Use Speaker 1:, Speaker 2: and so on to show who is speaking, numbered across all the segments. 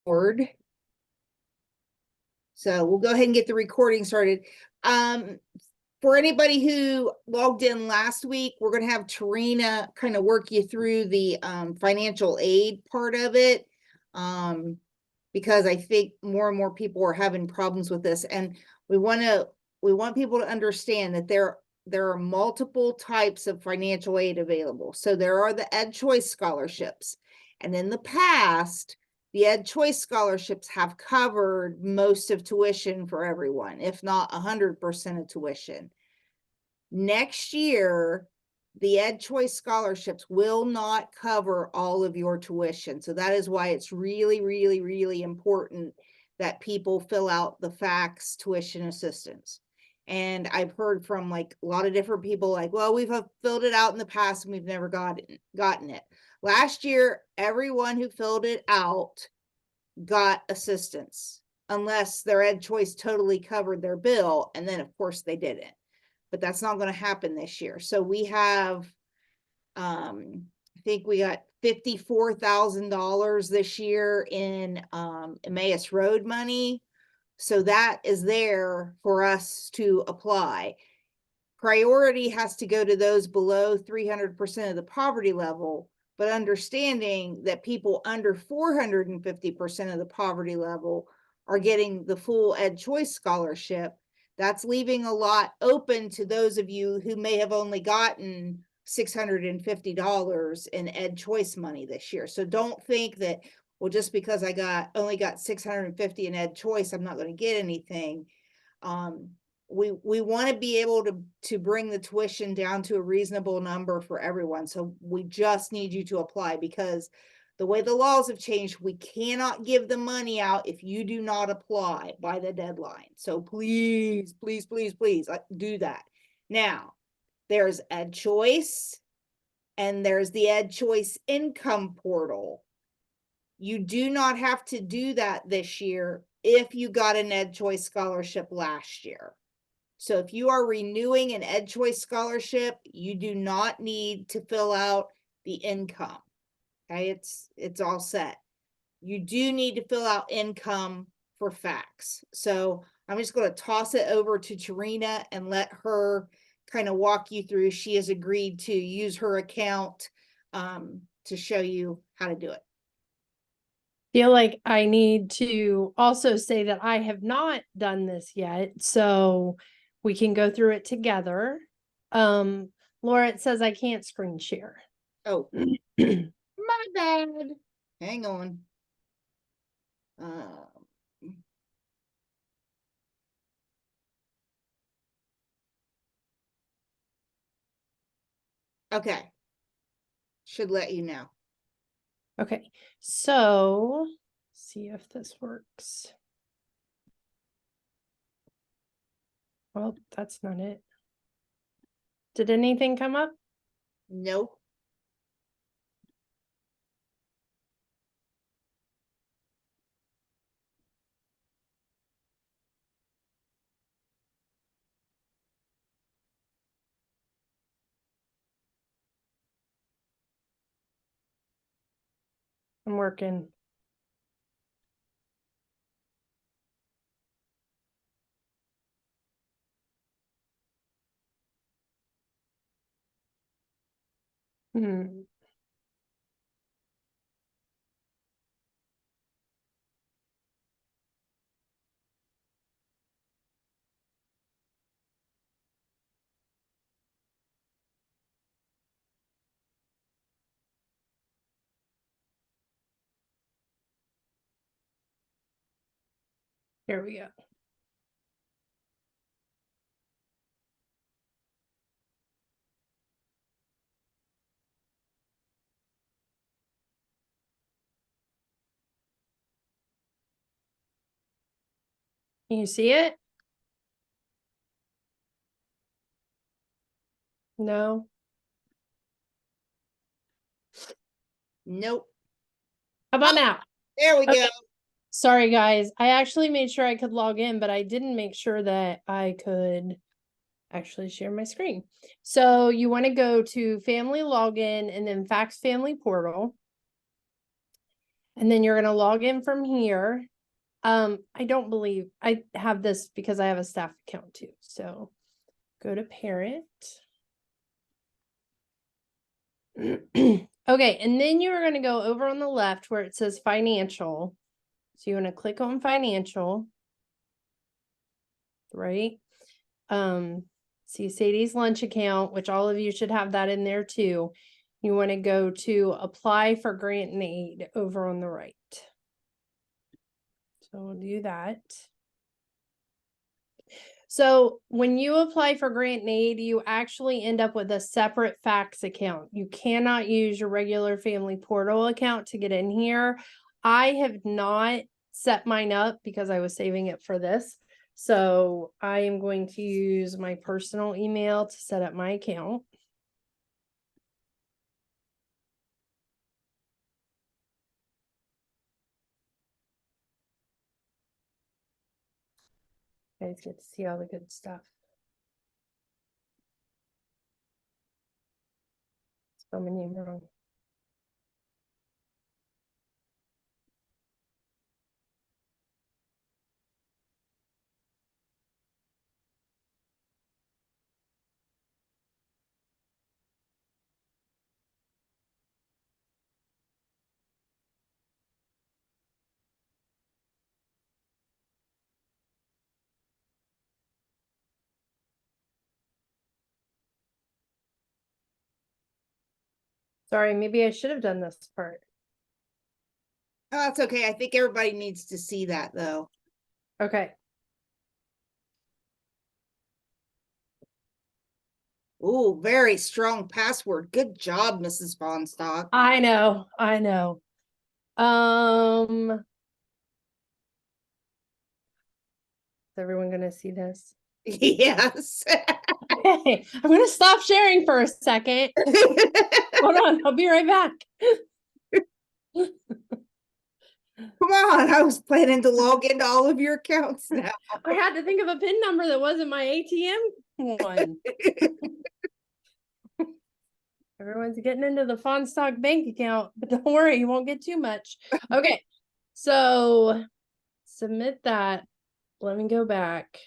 Speaker 1: board. So we'll go ahead and get the recording started. For anybody who logged in last week, we're going to have Tarina kind of work you through the financial aid part of it. Because I think more and more people are having problems with this, and we want people to understand that there are multiple types of financial aid available. So there are the Ed Choice scholarships, and in the past, the Ed Choice scholarships have covered most of tuition for everyone, if not 100% of tuition. Next year, the Ed Choice scholarships will not cover all of your tuition. So that is why it's really, really, really important that people fill out the FACTS tuition assistance. And I've heard from like a lot of different people like, well, we've filled it out in the past and we've never gotten it. Last year, everyone who filled it out got assistance, unless their Ed Choice totally covered their bill. And then of course they didn't. But that's not going to happen this year. So we have, I think we got $54,000 this year in Emmaus Road money. So that is there for us to apply. Priority has to go to those below 300% of the poverty level, but understanding that people under 450% of the poverty level are getting the full Ed Choice scholarship. That's leaving a lot open to those of you who may have only gotten $650 in Ed Choice money this year. So don't think that, well, just because I only got $650 in Ed Choice, I'm not going to get anything. We want to be able to bring the tuition down to a reasonable number for everyone. So we just need you to apply, because the way the laws have changed, we cannot give the money out if you do not apply by the deadline. So please, please, please, please do that. Now, there's Ed Choice and there's the Ed Choice income portal. You do not have to do that this year if you got an Ed Choice scholarship last year. So if you are renewing an Ed Choice scholarship, you do not need to fill out the income. Okay, it's all set. You do need to fill out income for FACTS. So I'm just going to toss it over to Tarina and let her kind of walk you through. She has agreed to use her account to show you how to do it.
Speaker 2: Feel like I need to also say that I have not done this yet, so we can go through it together. Laura, it says I can't screen share.
Speaker 1: Oh, my bad. Hang on. Okay. Should let you know.
Speaker 2: Okay, so see if this works. Well, that's not it. Did anything come up?
Speaker 1: Nope.
Speaker 2: I'm working. Hmm. Here we go. Can you see it? No.
Speaker 1: Nope.
Speaker 2: How about now?
Speaker 1: There we go.
Speaker 2: Sorry, guys. I actually made sure I could log in, but I didn't make sure that I could actually share my screen. So you want to go to family login and then FACTS family portal. And then you're gonna log in from here. I don't believe I have this because I have a staff account too. So go to parent. Okay, and then you're going to go over on the left where it says financial. So you want to click on financial, right? See Sadie's lunch account, which all of you should have that in there too. You want to go to apply for grant and aid over on the right. So we'll do that. So when you apply for grant and aid, you actually end up with a separate fax account. You cannot use your regular family portal account to get in here. I have not set mine up because I was saving it for this. So I am going to use my personal email to set up my account. You guys get to see all the good stuff. Spell my name wrong. Sorry, maybe I should have done this part.
Speaker 1: Oh, that's okay. I think everybody needs to see that though.
Speaker 2: Okay.
Speaker 1: Ooh, very strong password. Good job, Mrs. Bonstock.
Speaker 2: I know. Is everyone gonna see this?
Speaker 1: Yes.
Speaker 2: Okay, I'm gonna stop sharing for a second. Hold on, I'll be right back.
Speaker 1: Come on, I was planning to log into all of your accounts now.
Speaker 2: I had to think of a PIN number that wasn't my ATM one. Everyone's getting into the Fonstock bank account, but don't worry, you won't get too much. Okay, so submit that. Let me go back.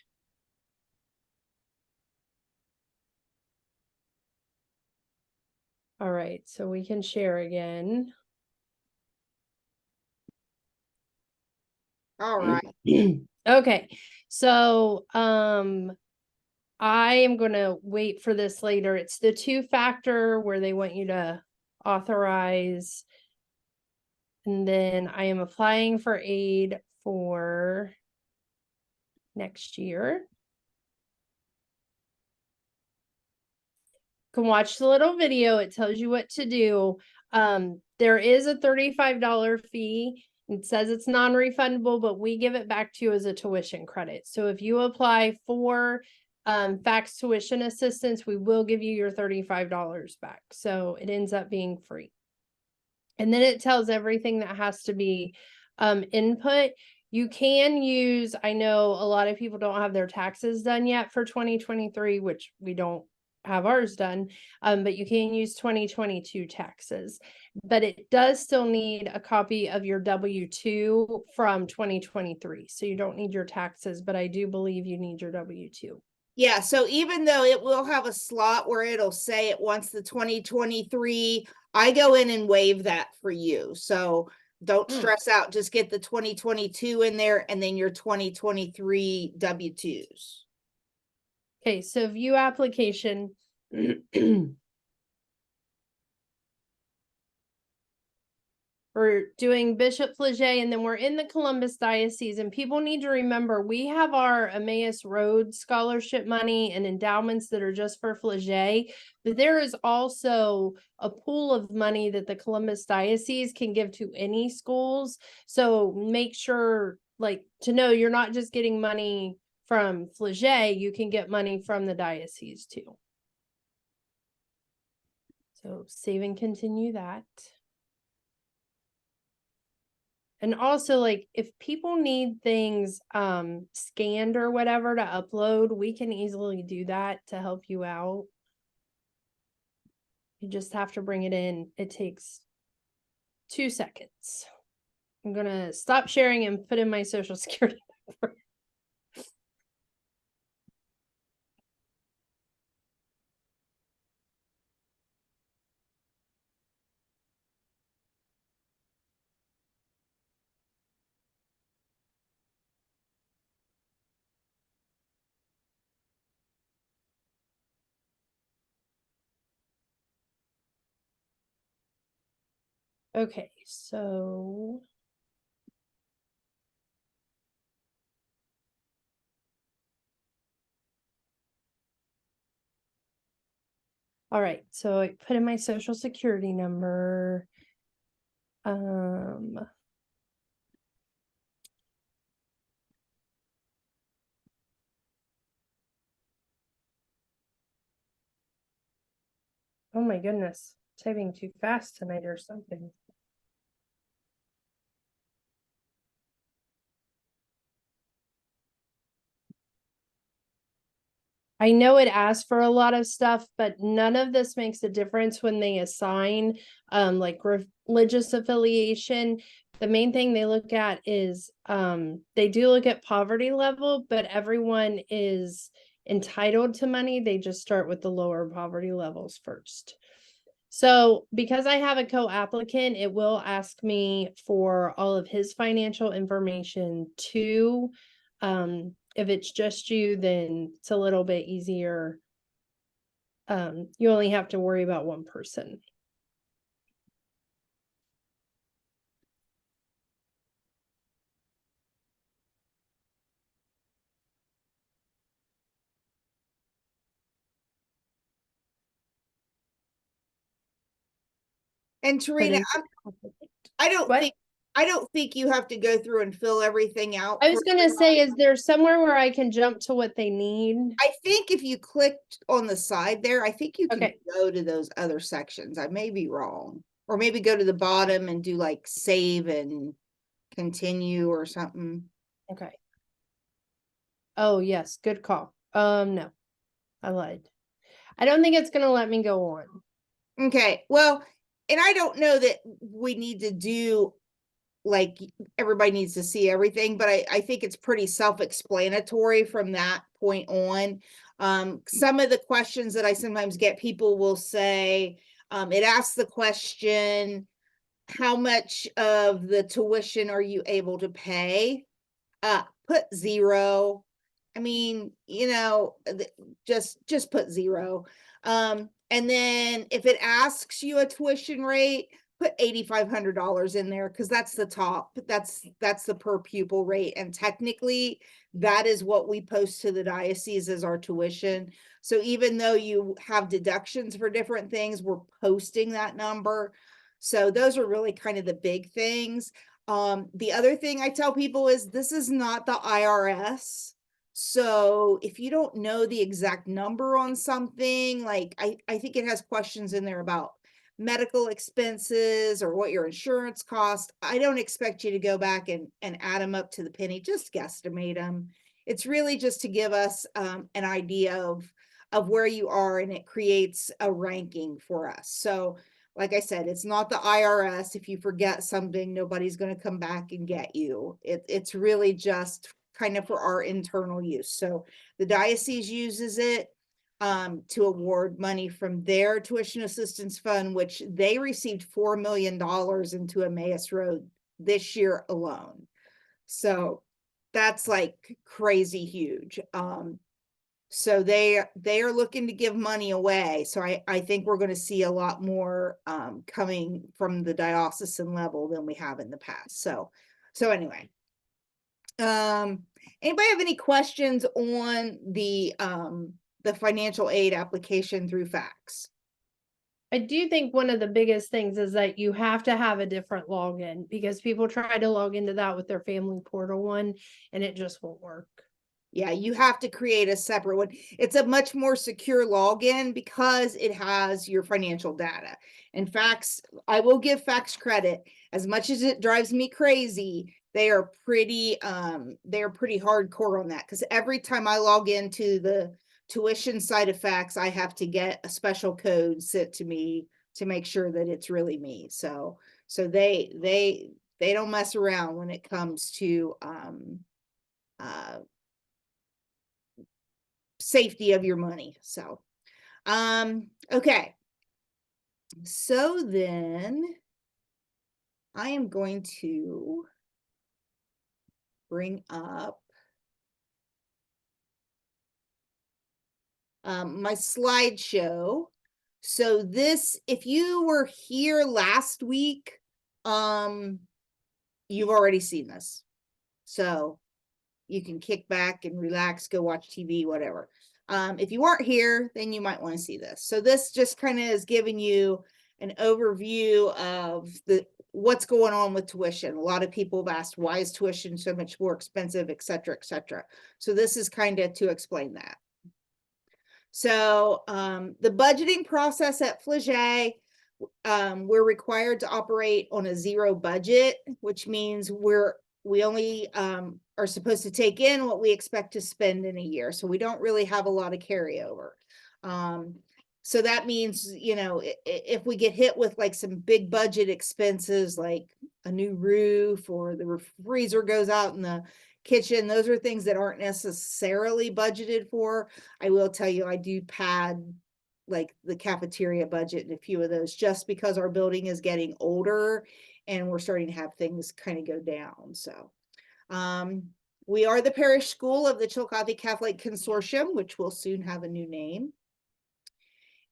Speaker 2: All right, so we can share again.
Speaker 1: All right.
Speaker 2: Okay, so I am gonna wait for this later. It's the two-factor where they want you to authorize. And then I am applying for aid for next year. You can watch the little video. It tells you what to do. There is a $35 fee. It says it's non-refundable, but we give it back to you as a tuition credit. So if you apply for fax tuition assistance, we will give you your $35 back. So it ends up being free. And then it tells everything that has to be input. You can use, I know a lot of people don't have their taxes done yet for 2023, which we don't have ours done, but you can use 2022 taxes. But it does still need a copy of your W-2 from 2023. So you don't need your taxes, but I do believe you need your W-2.
Speaker 1: Yeah, so even though it will have a slot where it'll say it wants the 2023, I go in and waive that for you. So don't stress out, just get the 2022 in there and then your 2023 W-2s.
Speaker 2: Okay, so view application. We're doing Bishop Flaget, and then we're in the Columbus Diocese. And people need to remember, we have our Emmaus Road scholarship money and endowments that are just for Flaget, but there is also a pool of money that the Columbus Diocese can give to any schools. So make sure, like, to know you're not just getting money from Flaget, you can get money from the diocese too. So save and continue that. And also, like, if people need things scanned or whatever to upload, we can easily do that to help you out. You just have to bring it in. It takes 2 seconds. I'm gonna stop sharing and put in my social security number. Okay, so. All right, so I put in my social security number. Oh my goodness, typing too fast tonight or something. I know it asks for a lot of stuff, but none of this makes a difference when they assign like religious affiliation. The main thing they look at is they do look at poverty level, but everyone is entitled to money. They just start with the lower poverty levels first. So because I have a co-applicant, it will ask me for all of his financial information too. If it's just you, then it's a little bit easier. You only have to worry about one person.
Speaker 1: And
Speaker 2: But
Speaker 1: Tarina,
Speaker 2: it's
Speaker 1: I don't
Speaker 2: what?
Speaker 1: think, I don't think you have to go through and fill everything out.
Speaker 2: I was gonna say, is there somewhere where I can jump to what they need?
Speaker 1: I think if you clicked on the side there, I think you can
Speaker 2: Okay.
Speaker 1: go to those other sections. I may be wrong. Or maybe go to the bottom and do like save and continue or something.
Speaker 2: Okay. Oh, yes, good call. No, I lied. I don't think it's gonna let me go on.
Speaker 1: Okay, well, and I don't know that we need to do like everybody needs to see everything, but I think it's pretty self-explanatory from that point on. Some of the questions that I sometimes get, people will say, it asks the question, how much of the tuition are you able to pay? Put 0. I mean, you know, just put 0. And then if it asks you a tuition rate, put $8,500 in there because that's the top. That's the per pupil rate, and technically that is what we post to the diocese as our tuition. So even though you have deductions for different things, we're posting that number. So those are really kind of the big things. The other thing I tell people is this is not the IRS. So if you don't know the exact number on something, like I think it has questions in there about medical expenses or what your insurance cost. I don't expect you to go back and add them up to the penny, just guesstimate them. It's really just to give us an idea of where you are, and it creates a ranking for us. So like I said, it's not the IRS. If you forget something, nobody's going to come back and get you. It's really just kind of for our internal use. So the diocese uses it to award money from their tuition assistance fund, which they received $4 million into Emmaus Road this year alone. So that's like crazy huge. So they are looking to give money away. So I think we're going to see a lot more coming from the diocesan level than we have in the past. So anyway, anybody have any questions on the financial aid application through fax?
Speaker 2: I do think one of the biggest things is that you have to have a different login because people try to log into that with their family portal one and it just won't work.
Speaker 1: Yeah, you have to create a separate one. It's a much more secure login because it has your financial data. And fax, I will give fax credit. As much as it drives me crazy, they are pretty hardcore on that, because every time I log into the tuition side of fax, I have to get a special code sent to me to make sure that it's really me. So they They don't mess around when it comes to safety of your money. So, okay. So then I am going to bring up my slideshow. So this, if you were here last week, you've already seen this. So you can kick back and relax, go watch TV, whatever. If you weren't here, then you might want to see this. So this just kind of is giving you an overview of what's going on with tuition. A lot of people have asked, why is tuition so much more expensive, et cetera, et cetera. So this is kind of to explain that. So the budgeting process at Flagey, we're required to operate on a zero budget, which means we only are supposed to take in what we expect to spend in a year. So we don't really have a lot of carryover. So that means, you know, if we get hit with like some big budget expenses, like a new roof or the freezer goes out in the kitchen, those are things that aren't necessarily budgeted for. I will tell you, I do pad like the cafeteria budget and a few of those just because our building is getting older and we're starting to have things kind of go down. So we are the parish school of the Chillicothe Catholic Consortium, which will soon have a new name.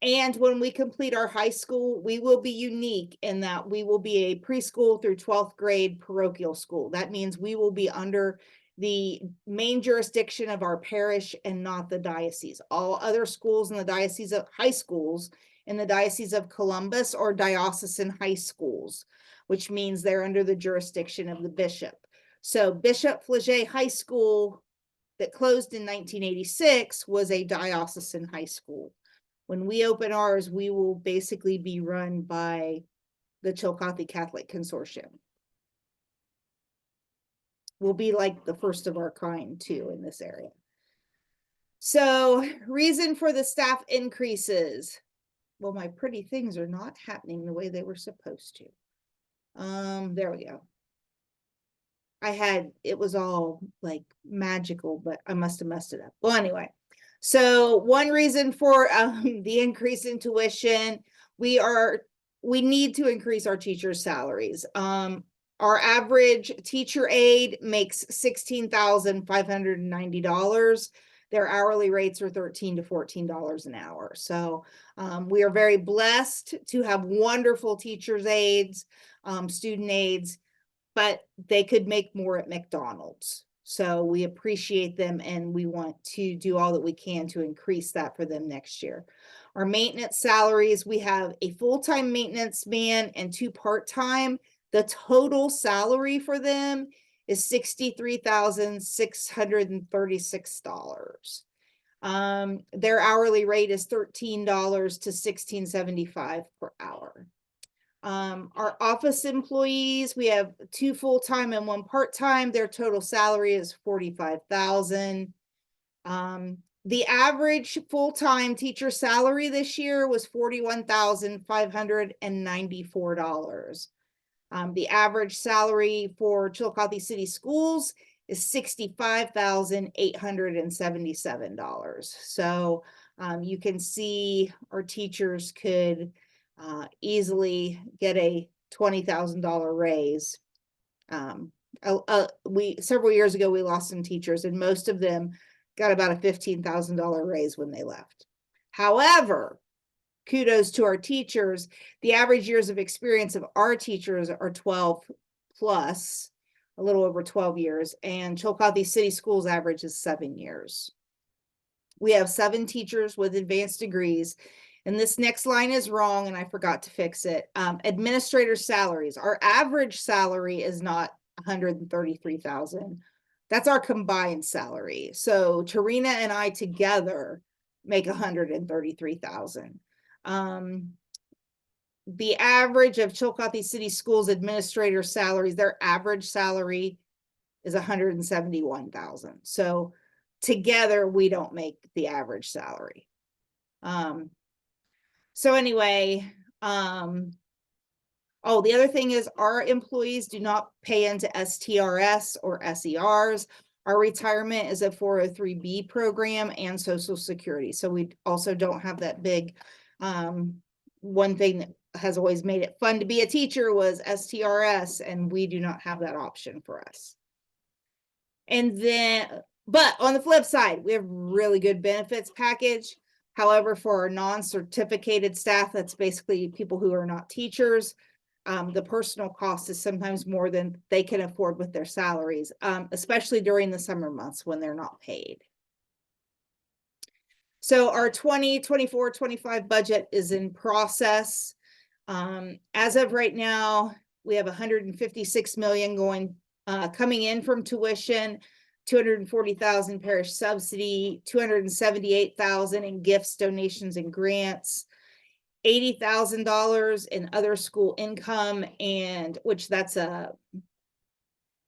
Speaker 1: And when we complete our high school, we will be unique in that we will be a preschool through 12th grade parochial school. That means we will be under the main jurisdiction of our parish and not the diocese. All other schools in the diocese of high schools in the Diocese of Columbus are diocesan high schools, which means they're under the jurisdiction of the bishop. So Bishop Flagey High School that closed in 1986 was a diocesan high school. When we open ours, we will basically be run by the Chillicothe Catholic Consortium. We'll be like the first of our kind too in this area. So reason for the staff increases. Well, my pretty things are not happening the way they were supposed to. There we go. It was all like magical, but I must have messed it up. Well, anyway. So one reason for the increase in tuition, we need to increase our teachers' salaries. Our average teacher aide makes $16,590. Their hourly rates are $13 to $14 an hour. So we are very blessed to have wonderful teachers' aides, student aides, but they could make more at McDonald's. So we appreciate them and we want to do all that we can to increase that for them next year. Our maintenance salaries, we have a full-time maintenance man and 2 part-time. The total salary for them is $63,636. Their hourly rate is $13 to $16.75 per hour. Our office employees, we have 2 full-time and 1 part-time. Their total salary is $45,000. The average full-time teacher salary this year was $41,594. The average salary for Chillicothe City Schools is $65,877. So you can see our teachers could easily get a $20,000 raise. Several years ago, we lost some teachers and most of them got about a $15,000 raise when they left. However, kudos to our teachers. The average years of experience of our teachers are 12 plus, a little over 12 years, and Chillicothe City Schools average is 7 years. We have 7 teachers with advanced degrees. And this next line is wrong, and I forgot to fix it. Administrator salaries. Our average salary is not $133,000. That's our combined salary. So Tarina and I together make $133,000. The average of Chillicothe City Schools administrator salaries, their average salary is $171,000. So together we don't make the average salary. So anyway, Oh, the other thing is our employees do not pay into STRS or SERs. Our retirement is a 403B program and Social Security. So we also don't have that big, one thing that has always made it fun to be a teacher was STRS, and we do not have that option for us. And then, but on the flip side, we have really good benefits package. However, for our non-certificated staff, that's basically people who are not teachers, the personal cost is sometimes more than they can afford with their salaries, especially during the summer months when they're not paid. So our 2024-25 budget is in process. As of right now, we have 156 million going, coming in from tuition, 240,000 parish subsidy, 278,000 in gifts, donations, and grants, $80,000 in other school income, and which that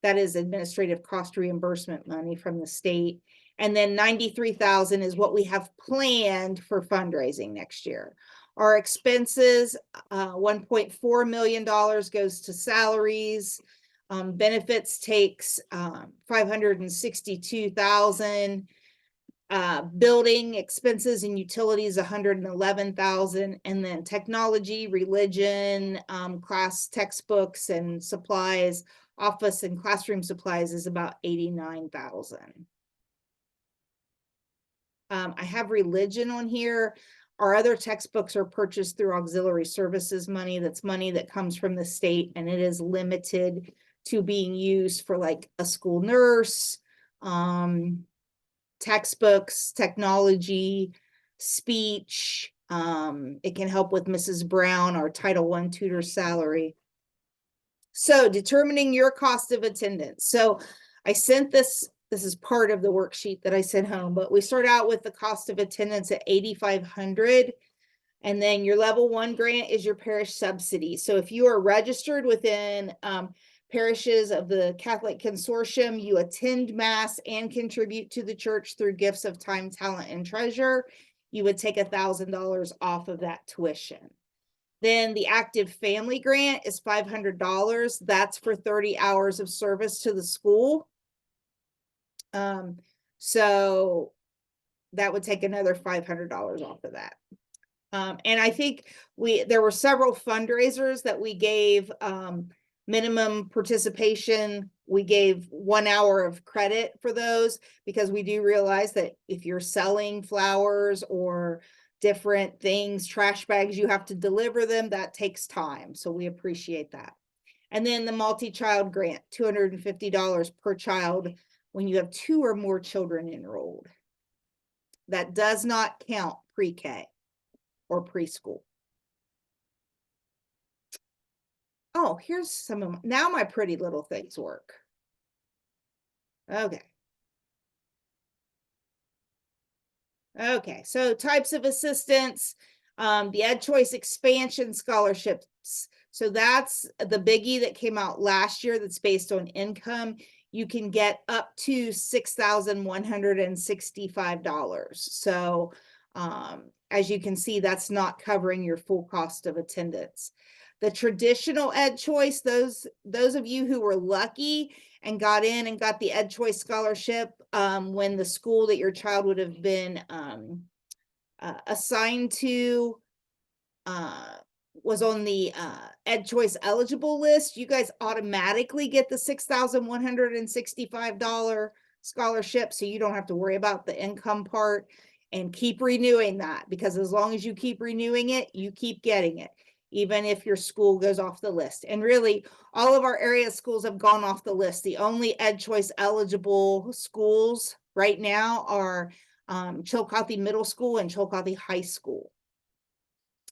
Speaker 1: is administrative cost reimbursement money from the state. And then 93,000 is what we have planned for fundraising next year. Our expenses, $1.4 million goes to salaries. Benefits takes 562,000. Building expenses and utilities 111,000, and then technology, religion, class textbooks and supplies, office and classroom supplies is about 89,000. I have religion on here. Our other textbooks are purchased through auxiliary services money. That's money that comes from the state, and it is limited to being used for like a school nurse, textbooks, technology, speech. It can help with Mrs. Brown, our Title I tutor salary. So determining your cost of attendance. So I sent this is part of the worksheet that I sent home, but we start out with the cost of attendance at $8,500. And then your level 1 grant is your parish subsidy. So if you are registered within parishes of the Catholic Consortium, you attend Mass and contribute to the church through gifts of time, talent, and treasure, you would take $1,000 off of that tuition. Then the active family grant is $500. That's for 30 hours of service to the school. So that would take another $500 off of that. And I think there were several fundraisers that we gave minimum participation. We gave 1 hour of credit for those because we do realize that if you're selling flowers or different things, trash bags, you have to deliver them. That takes time. So we appreciate that. And then the multi-child grant, $250 per child when you have 2 or more children enrolled. That does not count pre-K or preschool. Oh, here's some of now my pretty little things work. Okay. Okay, so types of assistance, the Ed Choice Expansion Scholarships. So that's the biggie that came out last year that's based on income. You can get up to $6,165. So as you can see, that's not covering your full cost of attendance. The traditional Ed Choice, those of you who were lucky and got in and got the Ed Choice scholarship when the school that your child would have been assigned to was on the Ed Choice eligible list, you guys automatically get the $6,165 scholarship, so you don't have to worry about the income part, and keep renewing that, because as long as you keep renewing it, you keep getting it, even if your school goes off the list. And really, all of our area schools have gone off the list. The only Ed Choice eligible schools right now are Chillicothe Middle School and Chillicothe High School.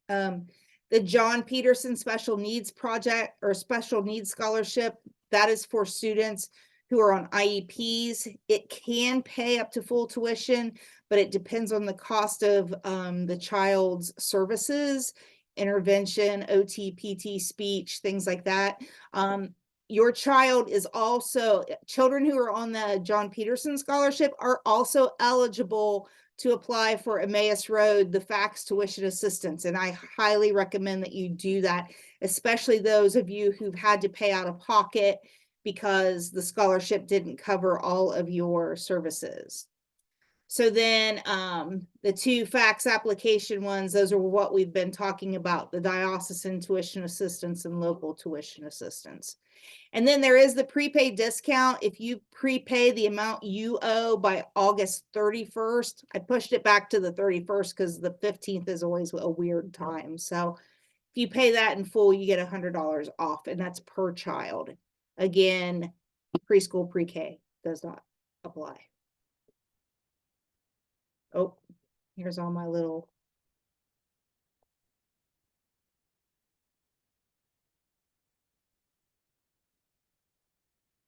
Speaker 1: The John Peterson Special Needs Project or Special Needs Scholarship, that is for students who are on IEPs. It can pay up to full tuition, but it depends on the cost of the child's services, intervention, OT, PT, speech, things like that. Your child is also, children who are on the John Peterson Scholarship are also eligible to apply for Emmaus Road, the FACTS tuition assistance. And I highly recommend that you do that, especially those of you who've had to pay out of pocket because the scholarship didn't cover all of your services. So then the two FACTS application ones, those are what we've been talking about, the diocesan tuition assistance and local tuition assistance. And then there is the prepaid discount. If you prepay the amount you owe by August 31st, I pushed it back to the 31st because the 15th is always a weird time. So if you pay that in full, you get $100 off, and that's per child. Again, preschool pre-K does not apply. Oh, here's all my little.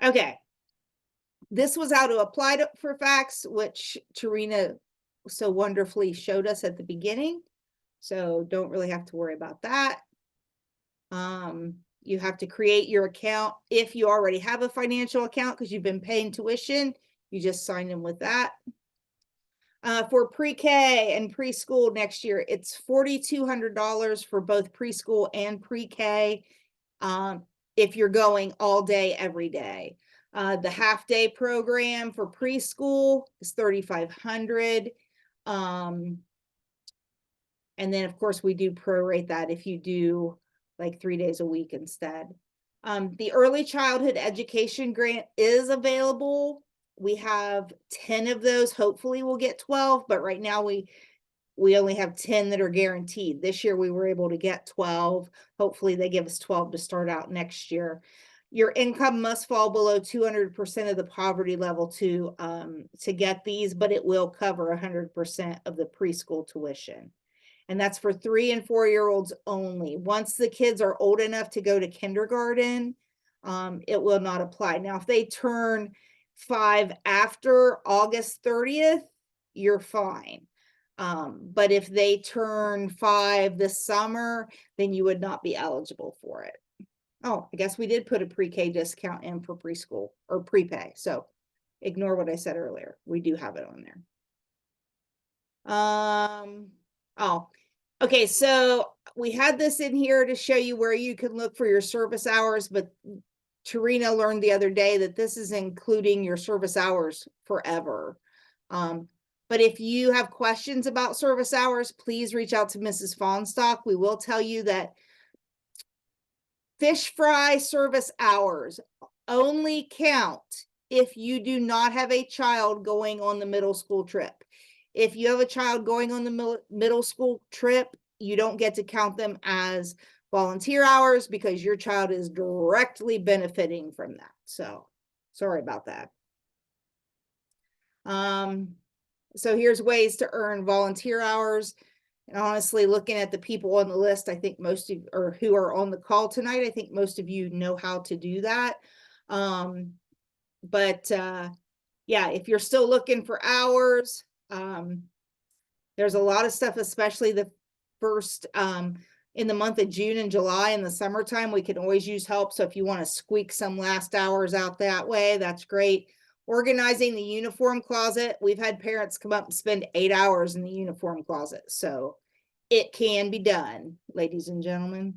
Speaker 1: Okay. This was how to apply for FACTS, which Tarina so wonderfully showed us at the beginning. So don't really have to worry about that. You have to create your account if you already have a financial account because you've been paying tuition. You just sign in with that. For pre-K and preschool next year, it's $4,200 for both preschool and pre-K. If you're going all day, every day. The half-day program for preschool is $3,500. And then, of course, we do prorate that if you do like 3 days a week instead. The early childhood education grant is available. We have 10 of those. Hopefully we'll get 12, but right now we only have 10 that are guaranteed. This year we were able to get 12. Hopefully they give us 12 to start out next year. Your income must fall below 200% of the poverty level to get these, but it will cover 100% of the preschool tuition. And that's for 3 and 4-year-olds only. Once the kids are old enough to go to kindergarten, it will not apply. Now, if they turn 5 after August 30th, you're fine. But if they turn 5 this summer, then you would not be eligible for it. Oh, I guess we did put a pre-K discount in for preschool or prepay. So ignore what I said earlier. We do have it on there. Oh, okay. So we had this in here to show you where you can look for your service hours, but Tarina learned the other day that this is including your service hours forever. But if you have questions about service hours, please reach out to Mrs. Fonstock. We will tell you that fish fry service hours only count if you do not have a child going on the middle school trip. If you have a child going on the middle school trip, you don't get to count them as volunteer hours because your child is directly benefiting from that. So sorry about that. So here's ways to earn volunteer hours. And honestly, looking at the people on the list, I think most of, or who are on the call tonight, I think most of you know how to do that. Yeah, if you're still looking for hours, there's a lot of stuff, especially the first, in the month of June and July in the summertime, we can always use help. So if you want to squeak some last hours out that way, that's great. Organizing the uniform closet. We've had parents come up and spend 8 hours in the uniform closet. So it can be done, ladies and gentlemen.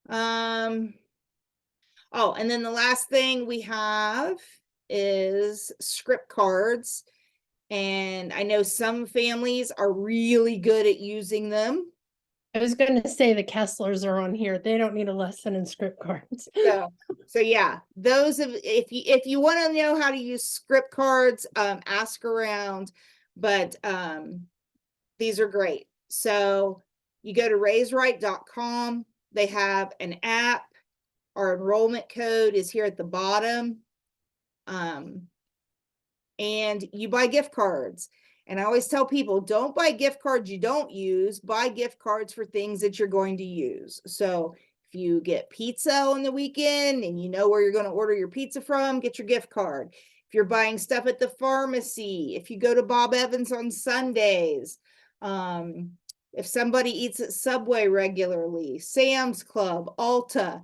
Speaker 1: Oh, and then the last thing we have is script cards. And I know some families are really good at using them.
Speaker 2: I was going to say the Kesslers are on here. They don't need a lesson in script cards.
Speaker 1: So yeah, those of if you want to know how to use script cards, ask around. But these are great. So you go to raiseright.com. They have an app. Our enrollment code is here at the bottom. And you buy gift cards. And I always tell people, don't buy gift cards you don't use, buy gift cards for things that you're going to use. So if you get pizza on the weekend and you know where you're going to order your pizza from, get your gift card. If you're buying stuff at the pharmacy, if you go to Bob Evans on Sundays, if somebody eats at Subway regularly, Sam's Club, Ulta,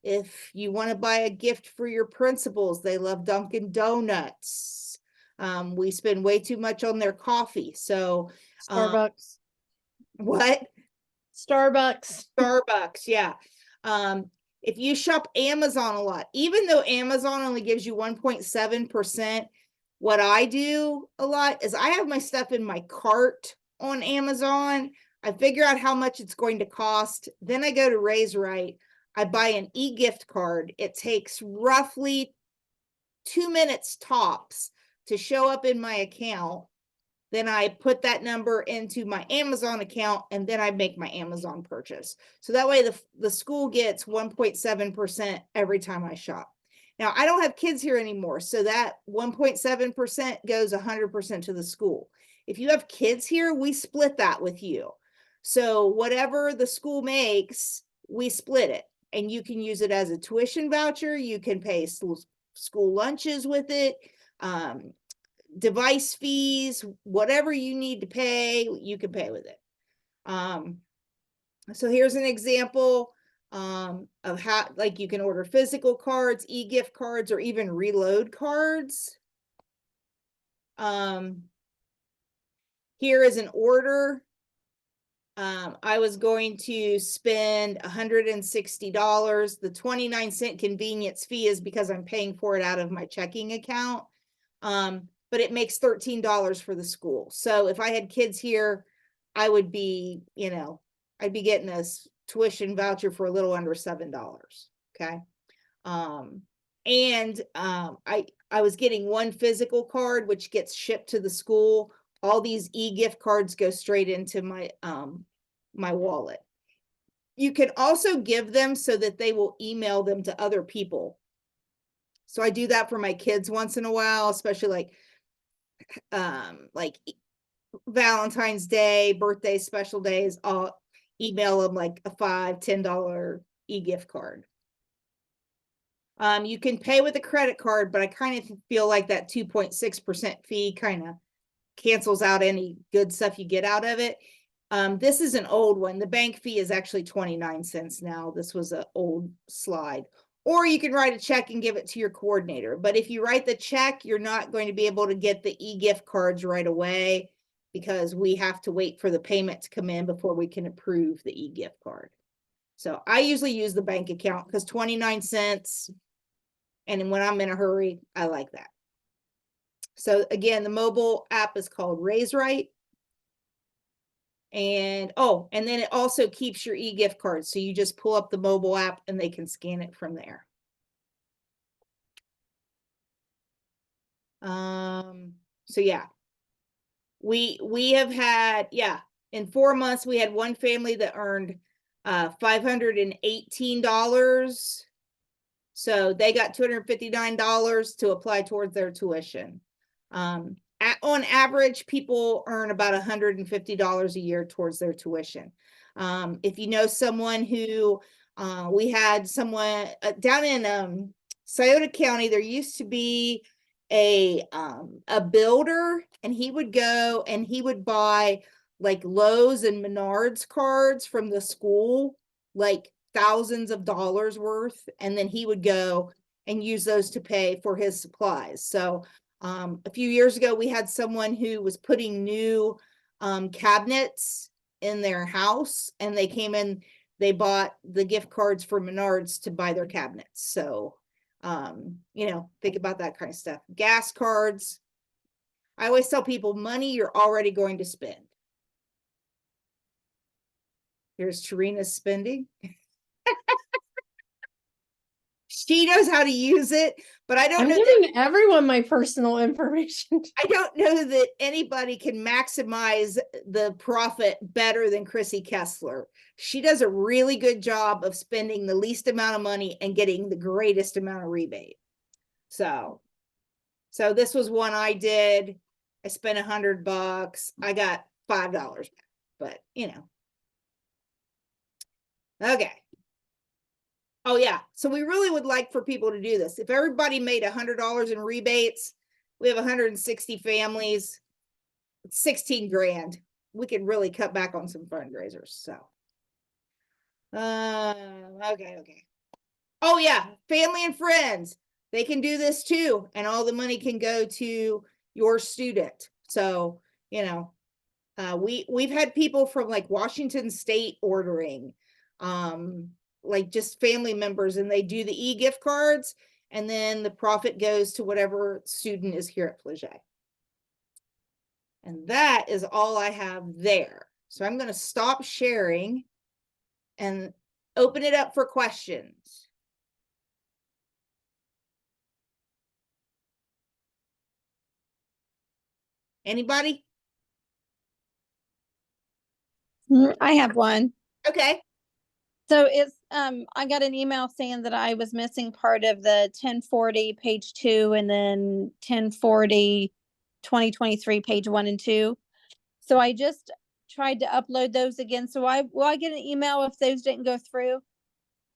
Speaker 1: if you want to buy a gift for your principals, they love Dunkin' Donuts. We spend way too much on their coffee. So,
Speaker 2: Starbucks.
Speaker 1: what?
Speaker 2: Starbucks.
Speaker 1: Starbucks, yeah. If you shop Amazon a lot, even though Amazon only gives you 1.7%, what I do a lot is I have my stuff in my cart on Amazon. I figure out how much it's going to cost. Then I go to RaiseRight. I buy an e-gift card. It takes roughly 2 minutes tops to show up in my account. Then I put that number into my Amazon account, and then I make my Amazon purchase. So that way the school gets 1.7% every time I shop. Now, I don't have kids here anymore, so that 1.7% goes 100% to the school. If you have kids here, we split that with you. So whatever the school makes, we split it. And you can use it as a tuition voucher. You can pay school lunches with it. Device fees, whatever you need to pay, you can pay with it. So here's an example of how, like, you can order physical cards, e-gift cards, or even reload cards. Here is an order. I was going to spend $160. The 29-cent convenience fee is because I'm paying for it out of my checking account. But it makes $13 for the school. So if I had kids here, I would be, I'd be getting a tuition voucher for a little under $7. Okay. I was getting one physical card, which gets shipped to the school. All these e-gift cards go straight into my my wallet. You can also give them so that they will email them to other people. So I do that for my kids once in a while, especially like Valentine's Day, birthday, special days. I'll email them like a $5, $10 e-gift card. You can pay with a credit card, but I kind of feel like that 2.6% fee kind of cancels out any good stuff you get out of it. This is an old one. The bank fee is actually 29 cents now. This was an old slide. Or you can write a check and give it to your coordinator. But if you write the check, you're not going to be able to get the e-gift cards right away because we have to wait for the payment to come in before we can approve the e-gift card. So I usually use the bank account because 29 cents. And when I'm in a hurry, I like that. So again, the mobile app is called RaiseRight. And then it also keeps your e-gift card. So you just pull up the mobile app and they can scan it from there. So yeah, we have had, in 4 months, we had one family that earned $518. So they got $259 to apply towards their tuition. On average, people earn about $150 a year towards their tuition. If you know someone who, we had someone down in Scioto County, there used to be a builder, and he would go and he would buy like Lowe's and Menards cards from the school, like thousands of dollars worth, and then he would go and use those to pay for his supplies. So a few years ago, we had someone who was putting new cabinets in their house, and they came in, they bought the gift cards for Menards to buy their cabinets. So think about that kind of stuff. Gas cards. I always tell people money you're already going to spend. Here's Tarina's spending. She knows how to use it, but I don't
Speaker 2: I'm
Speaker 1: know
Speaker 2: giving everyone my personal information.
Speaker 1: I don't know that anybody can maximize the profit better than Chrissy Kessler. She does a really good job of spending the least amount of money and getting the greatest amount of rebate. So this was one I did. I spent $100. I got $5 back, but okay. Oh yeah. So we really would like for people to do this. If everybody made $100 in rebates, we have 160 families, 16 grand. We could really cut back on some fundraisers. So, okay. Oh yeah. Family and friends, they can do this too. And all the money can go to your student. So, you know, we've had people from like Washington State ordering, like just family members, and they do the e-gift cards, and then the profit goes to whatever student is here at Flagey. And that is all I have there. So I'm going to stop sharing and open it up for questions. Anybody?
Speaker 3: I have one.
Speaker 1: Okay.
Speaker 3: So it's I got an email saying that I was missing part of the 1040 page 2 and then 1040 2023 page 1 and 2. So I just tried to upload those again. So will I get an email if those didn't go through?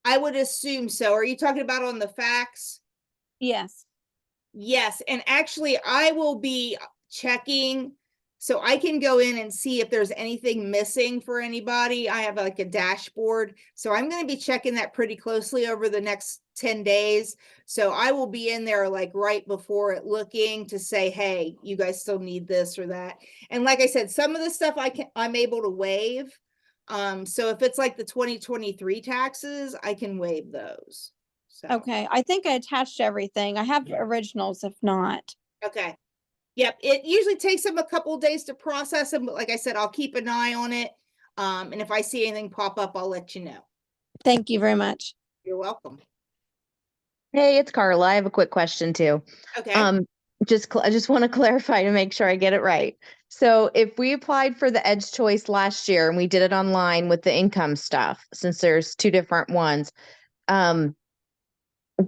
Speaker 1: I would assume so. Are you talking about on the fax?
Speaker 3: Yes.
Speaker 1: Yes, and actually I will be checking, so I can go in and see if there's anything missing for anybody. I have like a dashboard, so I'm going to be checking that pretty closely over the next 10 days. So I will be in there like right before it looking to say, hey, you guys still need this or that. And like I said, some of the stuff I'm able to waive. So if it's like the 2023 taxes, I can waive those. So.
Speaker 3: Okay. I think I attached everything. I have originals if not.
Speaker 1: Okay. Yep. It usually takes them a couple of days to process them, but like I said, I'll keep an eye on it. And if I see anything pop up, I'll let you know.
Speaker 3: Thank you very much.
Speaker 1: You're welcome.
Speaker 4: Hey, it's Carla. I have a quick question too.
Speaker 1: Okay.
Speaker 4: I just want to clarify to make sure I get it right. So if we applied for the Edge Choice last year and we did it online with the income stuff, since there's two different ones,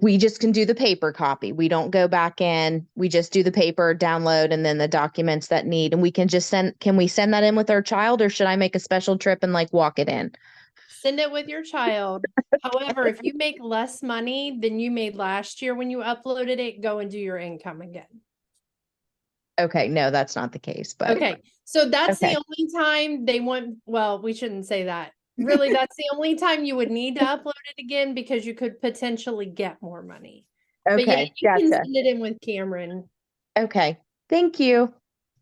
Speaker 4: we just can do the paper copy. We don't go back in. We just do the paper download and then the documents that need, and we can just can we send that in with our child, or should I make a special trip and like walk it in?
Speaker 2: Send it with your child. However, if you make less money than you made last year when you uploaded it, go and do your income again.
Speaker 4: Okay, no, that's not the case, but
Speaker 2: Okay. So that's
Speaker 4: Okay.
Speaker 2: the only time they want, well, we shouldn't say that. Really, that's the only time you would need to upload it again, because you could potentially get more money. But yeah,
Speaker 4: okay,
Speaker 2: you can
Speaker 4: gotcha.
Speaker 2: send it in with Cameron.
Speaker 4: Okay, thank you.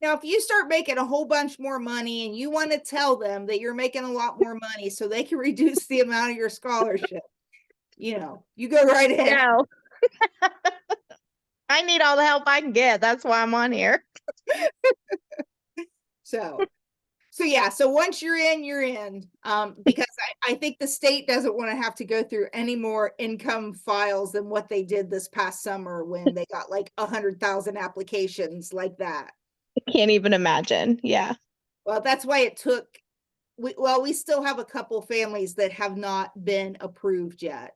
Speaker 1: Now, if you start making a whole bunch more money and you want to tell them that you're making a lot more money so they can reduce the amount of your scholarship, you know, you go right ahead.
Speaker 4: No. I need all the help I can get. That's why I'm on here.
Speaker 1: So yeah, so once you're in, you're in. Because I think the state doesn't want to have to go through any more income files than what they did this past summer when they got like 100,000 applications like that.
Speaker 4: I can't even imagine. Yeah.
Speaker 1: Well, that's why it took, we still have a couple families that have not been approved yet.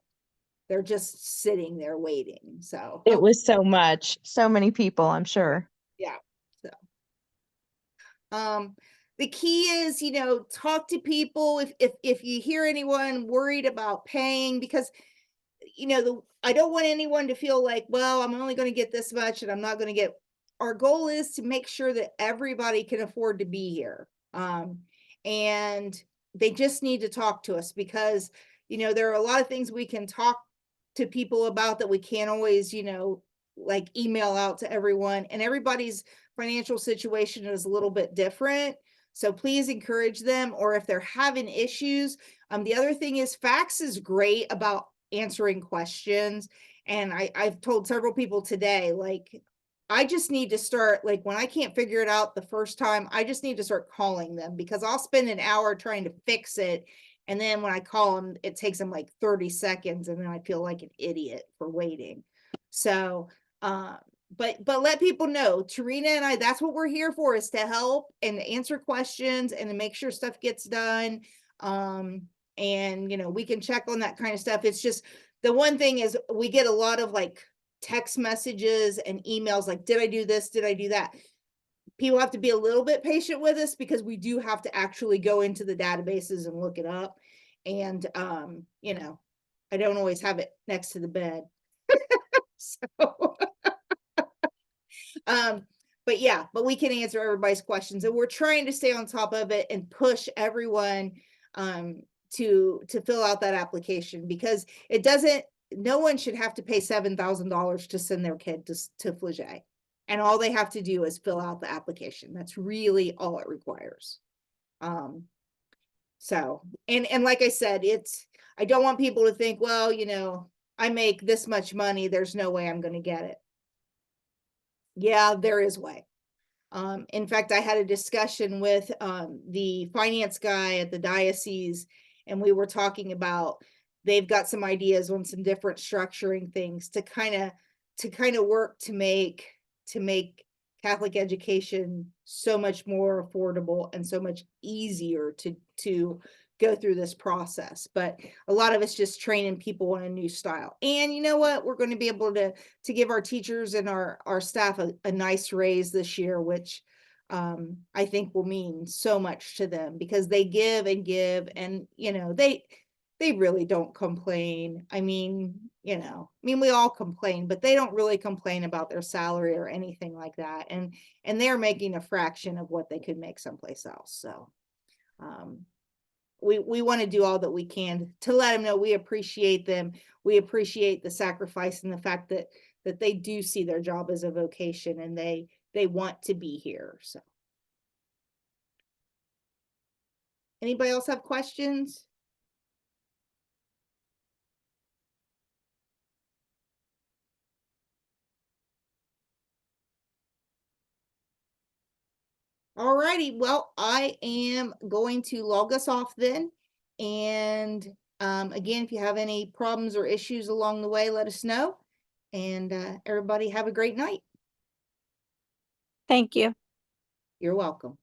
Speaker 1: They're just sitting there waiting. So
Speaker 4: It was so much, so many people, I'm sure.
Speaker 1: yeah. So the key is, you know, talk to people if you hear anyone worried about paying, because you know, I don't want anyone to feel like, well, I'm only going to get this much and I'm not going to get. Our goal is to make sure that everybody can afford to be here. And they just need to talk to us, because, you know, there are a lot of things we can talk to people about that we can't always, you know, like email out to everyone, and everybody's financial situation is a little bit different. So please encourage them, or if they're having issues. The other thing is fax is great about answering questions. And I've told several people today, like, I just need to start, like, when I can't figure it out the first time, I just need to start calling them, because I'll spend an hour trying to fix it. And then when I call them, it takes them like 30 seconds. And then I feel like an idiot for waiting. So, but let people know, Tarina and I, that's what we're here for, is to help and answer questions and to make sure stuff gets done. And, you know, we can check on that kind of stuff. It's just, the one thing is we get a lot of like text messages and emails like, did I do this? Did I do that? People have to be a little bit patient with us, because we do have to actually go into the databases and look it up. And, you know, I don't always have it next to the bed. So, but yeah, but we can answer everybody's questions, and we're trying to stay on top of it and push everyone, to fill out that application, because it doesn't, no one should have to pay $7,000 to send their kid to Flagey. And all they have to do is fill out the application. That's really all it requires. So, and like I said, I don't want people to think, well, I make this much money, there's no way I'm going to get it. Yeah, there is way. In fact, I had a discussion with the finance guy at the diocese, and we were talking about they've got some ideas on some different structuring things to kind of work to make Catholic education so much more affordable and so much easier to go through this process. But a lot of it's just training people on a new style. And you know what? We're going to be able to give our teachers and our staff a nice raise this year, which I think will mean so much to them, because they give and give, and they really don't complain. I mean, we all complain, but they don't really complain about their salary or anything like that. And they're making a fraction of what they could make someplace else. So we want to do all that we can to let them know we appreciate them. We appreciate the sacrifice and the fact that they do see their job as a vocation, and they want to be here. So anybody else have questions? All righty. Well, I am going to log us off then. And again, if you have any problems or issues along the way, let us know. And everybody have a great night.
Speaker 3: Thank you.
Speaker 1: You're welcome.